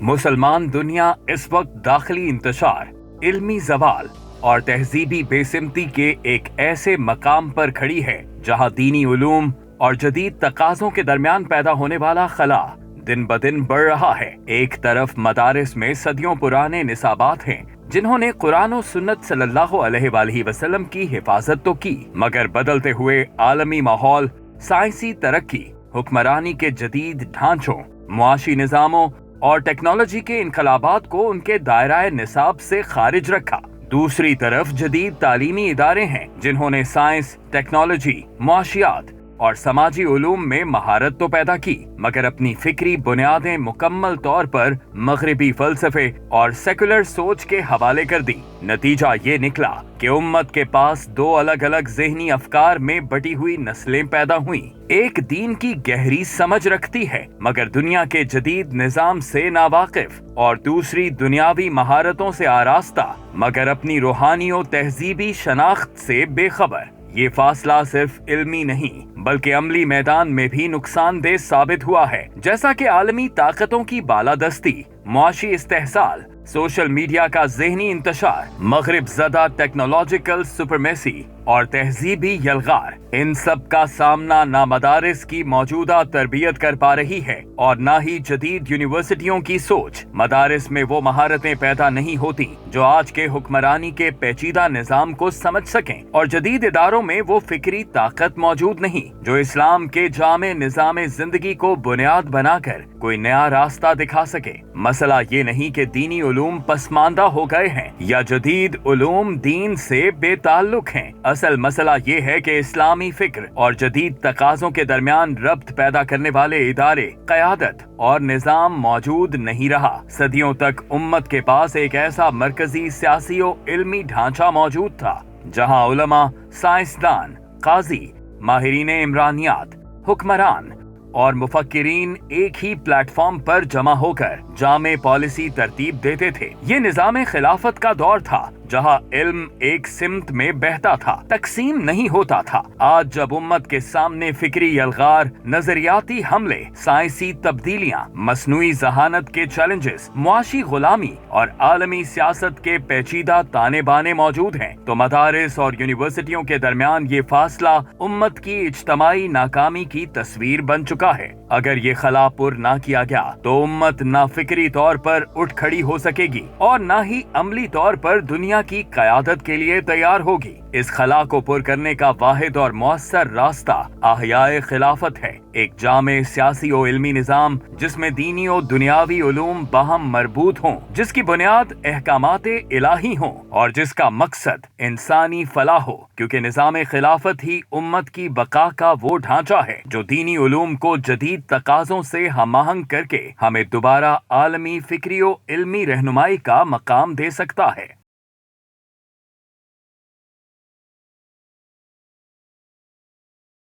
मुसलमान दुनिया इस वक्त दाखिली इंतशार, इल्मी जवाल और तहजीबी बेसिमती के एक ऐसे मकाम पर खड़ी है जहां दीनी उलूम और जदीद तकाज़ों के दरमियान पैदा होने वाला खला दिन ब दिन बढ़ रहा है। एक तरफ मदारिस में सदियों पुराने निसाबात हैं जिन्होंने कुरान और सुन्नत सल्लल्लाहु अलैहि वसल्लम की हिफाजत तो की, मगर बदलते हुए आलमी माहौल, साइंसी तरक्की, हुक्मरानी के जदीद ढांचों, मुआशी निज़ामों और टेक्नोलॉजी के इनकलाबात को उनके दायरा निसाब से खारिज रखा। दूसरी तरफ जदीद तालीमी इदारे हैं जिन्होंने साइंस, टेक्नोलॉजी, मुआशियात और समाजी उलूम में महारत तो पैदा की, मगर अपनी फिक्री बुनियादें मुकम्मल तौर पर मगरिबी फलसफे और सेकुलर सोच के हवाले कर दी। नतीजा ये निकला कि उम्मत के पास दो अलग अलग ज़हनी अफकार में बटी हुई नस्लें पैदा हुई। एक दीन की गहरी समझ रखती है मगर दुनिया के जदीद निज़ाम से नावाकिफ, और दूसरी दुनियावी महारतों से आरास्ता मगर अपनी रूहानी और तहजीबी शनाख्त से बेखबर। ये फासला सिर्फ इल्मी नहीं बल्कि अमली मैदान में भी नुकसानदेह साबित हुआ है। जैसा कि आलमी ताकतों की बालादस्ती, मुआशी इस्तेहसाल, सोशल मीडिया का ज़हनी इंतशार, मगरिब ज़दा टेक्नोलॉजिकल सुपरमेसी और तहजीबी यलगार, इन सब का सामना ना मदारिस की मौजूदा तरबियत कर पा रही है और ना ही जदीद यूनिवर्सिटियों की सोच। मदारिस में वो महारतें पैदा नहीं होती जो आज के हुक्मरानी के पेचीदा निज़ाम को समझ सकें, और जदीद इदारों में वो फिक्री ताकत मौजूद नहीं जो इस्लाम के जामे निज़ाम जिंदगी को बुनियाद बनाकर कोई नया रास्ता दिखा सके। मसला ये नहीं कि दीनी उलूम पसमानदा हो गए हैं या जदीद उलूम दीन से बेताल्लुक हैं। असल मसला ये है कि इस्लामी फिक्र और जदीद तकाज़ों के दरमियान रब्त पैदा करने वाले इदारे, क़यादत और निज़ाम मौजूद नहीं रहा। सदियों तक उम्मत के पास एक ऐसा मरकजी सियासी और इल्मी ढांचा मौजूद था जहां उलमा, साइंसदान, काजी, माहिरीन इमरानियात, हुक्मरान और मुफक्किरीन एक ही प्लेटफॉर्म पर जमा होकर जामे पॉलिसी तरतीब देते थे। ये निज़ाम खिलाफत का दौर था जहां इल्म एक सिमत में बहता था, तकसीम नहीं होता था। आज जब उम्मत के सामने फिक्री यलगार, नजरियाती हमले, साइंसी तब्दीलियां, मसनूई जहानत के चैलेंजेस, मुआशी गुलामी और आलमी सियासत के पेचीदा ताने बाने मौजूद हैं, तो मदारिस और यूनिवर्सिटियों के दरमियान ये फासला उम्मत की इज्तमाई नाकामी की तस्वीर बन चुका है। अगर ये खला पुर ना किया गया तो उम्मत ना फिक्री तौर पर उठ खड़ी हो सकेगी और ना ही अमली तौर पर दुनिया की क़यादत के लिए तैयार होगी। इस खला को पुर करने का वाहिद और मौसर रास्ता अहयाए खिलाफत है, एक जामे सियासी और इल्मी निज़ाम जिसमें दीनी और दुनियावी उलूम बाहम मरबूत हों, जिसकी बुनियाद अहकामाते इलाही हों और जिसका मकसद इंसानी फलाह हो, क्योंकि निज़ाम खिलाफत ही उम्मत की बका का वो ढांचा है जो दीनी उलूम को जदीद तकाज़ों से हमाहंग करके हमें दोबारा आलमी फिक्री और इल्मी रहनुमाई का मकाम दे सकता है।